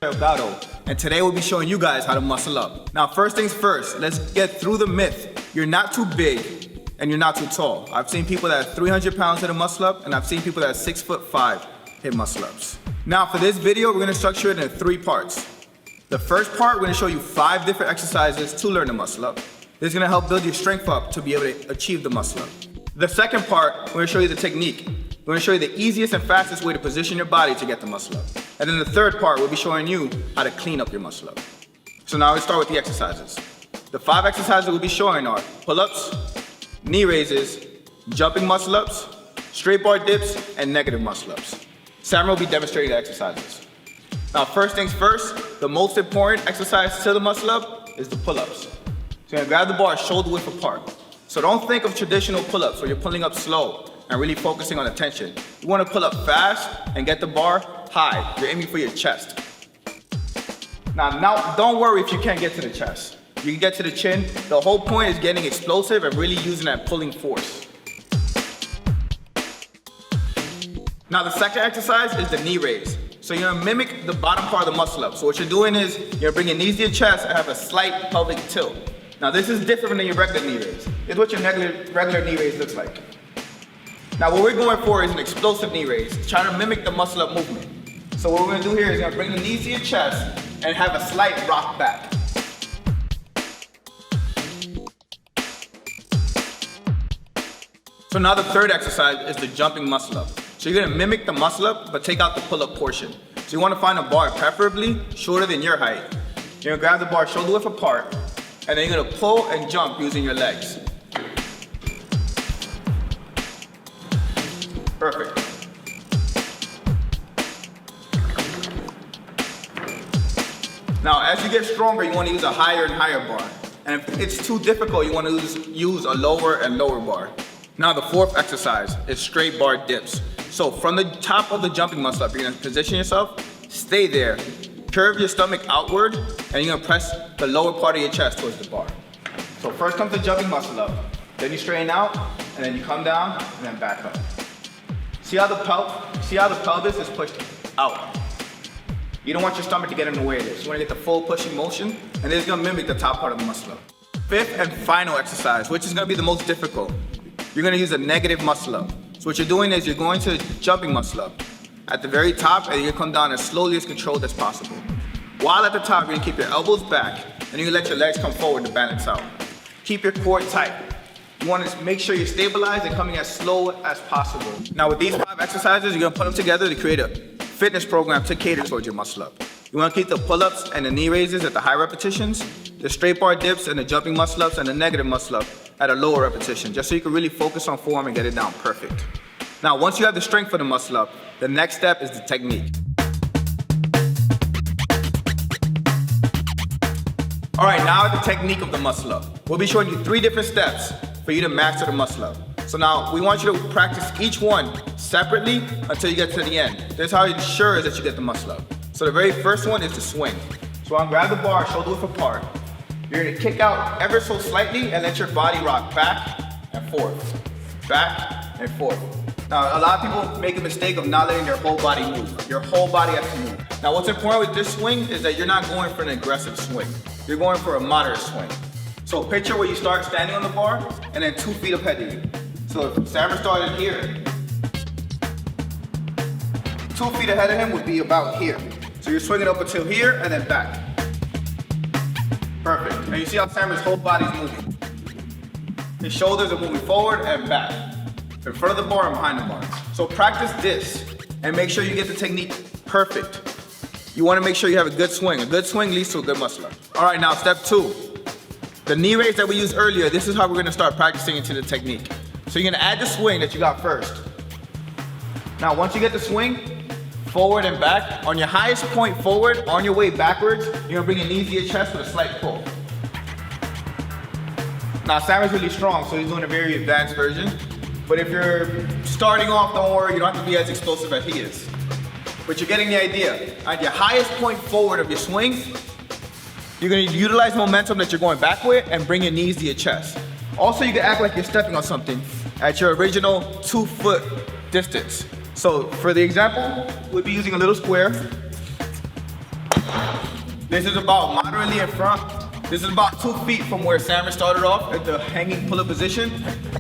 And today we'll be showing you guys how to muscle up. Now, first things first, let's get through the myth. You're not too big and you're not too tall. I've seen people that are 300 pounds hit a muscle up, and I've seen people that are 6'5" hit muscle ups. Now, for this video, we're gonna structure it in 3 parts. The first part, we're gonna show you 5 different exercises to learn to muscle up. This is gonna help build your strength up to be able to achieve the muscle up. The second part, we're gonna show you the technique. We're gonna show you the easiest and fastest way to position your body to get the muscle up. And then the third part, we'll be showing you how to clean up your muscle up. So now let's start with the exercises. The 5 exercises we'll be showing are pull-ups, knee raises, jumping muscle ups, straight bar dips, and negative muscle ups. Sam will be demonstrating the exercises. Now, first things first, the most important exercise to the muscle up is the pull-ups. So you're gonna grab the bar shoulder width apart. So don't think of traditional pull-ups where you're pulling up slow and really focusing on the tension. You wanna pull up fast and get the bar high. You're aiming for your chest. Now don't worry if you can't get to the chest. You can get to the chin. The whole point is getting explosive and really using that pulling force. Now the second exercise is the knee raise. So you're gonna mimic the bottom part of the muscle up. So what you're doing is you're bringing knees to your chest and have a slight pelvic tilt. Now this is different than your regular knee raise. It's what your regular knee raise looks like. Now what we're going for is an explosive knee raise, trying to mimic the muscle up movement. So what we're gonna do here is gonna bring the knees to your chest and have a slight rock back. So now the third exercise is the jumping muscle up. So you're gonna mimic the muscle up, but take out the pull-up portion. So you wanna find a bar preferably shorter than your height. You're gonna grab the bar shoulder width apart, and then you're gonna pull and jump using your legs. Perfect. Now, as you get stronger, you wanna use a higher and higher bar. And if it's too difficult, you wanna use a lower and lower bar. Now, the fourth exercise is straight bar dips. So from the top of the jumping muscle up, you're gonna position yourself, stay there, curve your stomach outward, and you're gonna press the lower part of your chest towards the bar. So first comes the jumping muscle up, then you straighten out, and then you come down, and then back up. See how the pelvis is pushed out? You don't want your stomach to get in the way of this. You wanna get the full pushing motion, and this is gonna mimic the top part of the muscle up. Fifth and final exercise, which is gonna be the most difficult. You're gonna use a negative muscle up. So what you're doing is you're going to jumping muscle up at the very top, and you're gonna come down as slowly as controlled as possible. While at the top, you're gonna keep your elbows back, and you're gonna let your legs come forward to balance out. Keep your core tight. You wanna make sure you're stabilized and coming as slow as possible. Now with these 5 exercises, you're gonna put them together to create a fitness program to cater towards your muscle up. You wanna keep the pull-ups and the knee raises at the high repetitions, the straight bar dips and the jumping muscle ups and the negative muscle up at a lower repetition, just so you can really focus on form and get it down perfect. Now, once you have the strength for the muscle up, the next step is the technique. All right, now the technique of the muscle up. We'll be showing you 3 different steps for you to master the muscle up. So now we want you to practice each one separately until you get to the end. This is how you ensure that you get the muscle up. So the very first one is to swing. So I'll grab the bar shoulder width apart. You're gonna kick out ever so slightly and let your body rock back and forth, back and forth. Now, a lot of people make a mistake of not letting their whole body move. Your whole body has to move. Now, what's important with this swing is that you're not going for an aggressive swing. You're going for a moderate swing. So picture where you start standing on the bar and then 2 feet ahead of you. So if Sammer started here, 2 feet ahead of him would be about here. So you're swinging up until here and then back. Perfect. Now you see how Sammer's whole body's moving. His shoulders are moving forward and back. In front of the bar and behind the bar. So practice this and make sure you get the technique perfect. You wanna make sure you have a good swing. A good swing leads to a good muscle up. All right, now step 2. The knee raise that we used earlier, this is how we're gonna start practicing into the technique. So you're gonna add the swing that you got first. Now once you get the swing, forward and back, on your highest point forward, on your way backwards, you're gonna bring your knees to your chest with a slight pull. Now Sammer's really strong, so he's doing a very advanced version. But if you're starting off, don't worry, you don't have to be as explosive as he is. But you're getting the idea. At your highest point forward of your swing, you're gonna utilize momentum that you're going back with and bring your knees to your chest. Also, you can act like you're stepping on something at your original 2 foot distance. So for the example, we'll be using a little square. This is about moderately in front. This is about 2 feet from where Salmon started off at the hanging pull-up position.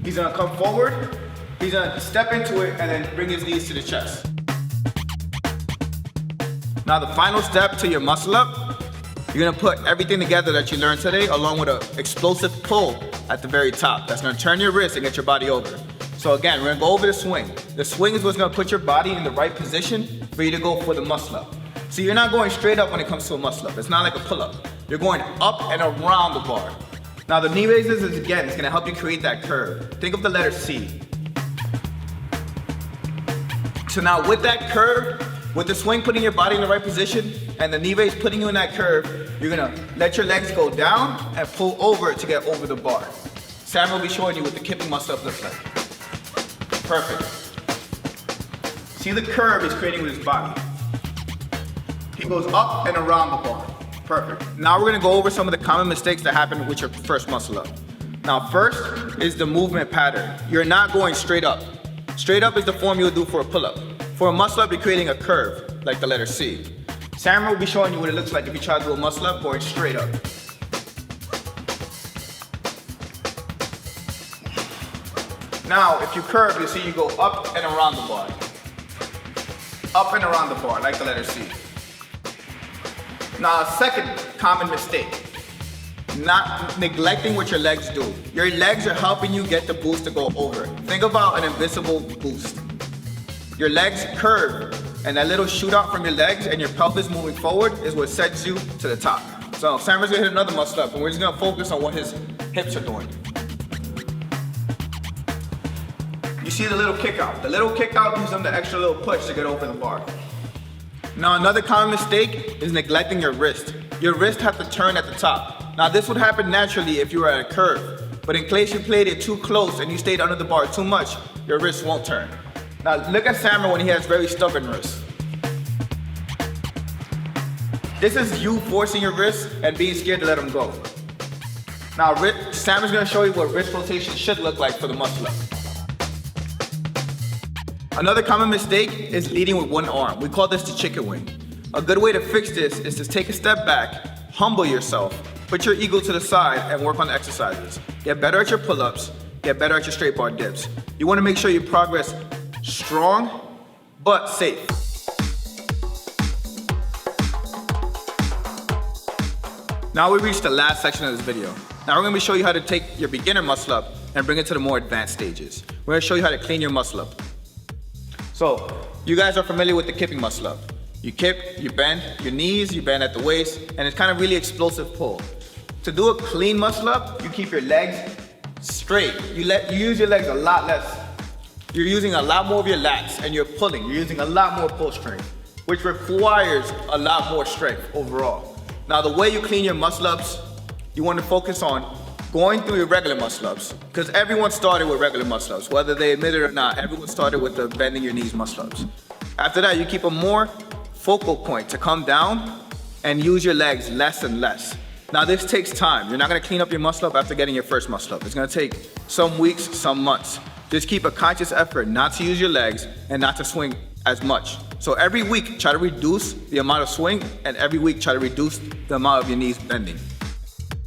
He's gonna come forward. He's gonna step into it and then bring his knees to the chest. Now the final step to your muscle up, you're gonna put everything together that you learned today along with an explosive pull at the very top. That's gonna turn your wrist and get your body over. So again, we're gonna go over the swing. The swing is what's gonna put your body in the right position for you to go for the muscle up. So you're not going straight up when it comes to a muscle up. It's not like a pull-up. You're going up and around the bar. Now the knee raises is, again, it's gonna help you create that curve. Think of the letter C. So now with that curve, with the swing putting your body in the right position and the knee raise putting you in that curve, you're gonna let your legs go down and pull over to get over the bar. Sam will be showing you what the kipping muscle up looks like. Perfect. See the curve he's creating with his body. He goes up and around the bar. Perfect. Now we're gonna go over some of the common mistakes that happen with your first muscle up. Now first is the movement pattern. You're not going straight up. Straight up is the form you would do for a pull-up. For a muscle up, you're creating a curve, like the letter C. Sam will be showing you what it looks like if you try to do a muscle up going straight up. Now, if you curve, you see you go up and around the bar. Up and around the bar, like the letter C. Now, a second common mistake, not neglecting what your legs do. Your legs are helping you get the boost to go over. Think about an invisible boost. Your legs curve, and that little shoot out from your legs and your pelvis moving forward is what sets you to the top. So Sam's gonna hit another muscle up, and we're just gonna focus on what his hips are doing. You see the little kick out. The little kick out gives them the extra little push to get over the bar. Now another common mistake is neglecting your wrist. Your wrist have to turn at the top. Now this would happen naturally if you were at a curve, but in case you played it too close and you stayed under the bar too much, your wrist won't turn. Now look at Sammer when he has very stubborn wrists. This is you forcing your wrist and being scared to let him go. Now Sammer's gonna show you what wrist rotation should look like for the muscle up. Another common mistake is leading with one arm. We call this the chicken wing. A good way to fix this is to take a step back, humble yourself, put your ego to the side and work on the exercises. Get better at your pull-ups, get better at your straight bar dips. You wanna make sure you progress strong, but safe. Now we reached the last section of this video. Now we're gonna show you how to take your beginner muscle up and bring it to the more advanced stages. We're gonna show you how to clean your muscle up. So, you guys are familiar with the kipping muscle up. You kip, you bend your knees, you bend at the waist, and it's kind of really explosive pull. To do a clean muscle up, you keep your legs straight. You use your legs a lot less. You're using a lot more of your lats and you're pulling. You're using a lot more pull strength, which requires a lot more strength overall. Now the way you clean your muscle ups, you want to focus on going through your regular muscle ups, because everyone started with regular muscle ups, whether they admit it or not. Everyone started with the bending your knees muscle ups. After that, you keep a more focal point to come down and use your legs less and less. Now this takes time. You're not gonna clean up your muscle up after getting your first muscle up. It's gonna take some weeks, some months. Just keep a conscious effort not to use your legs and not to swing as much. So every week, try to reduce the amount of swing, and every week, try to reduce the amount of your knees bending.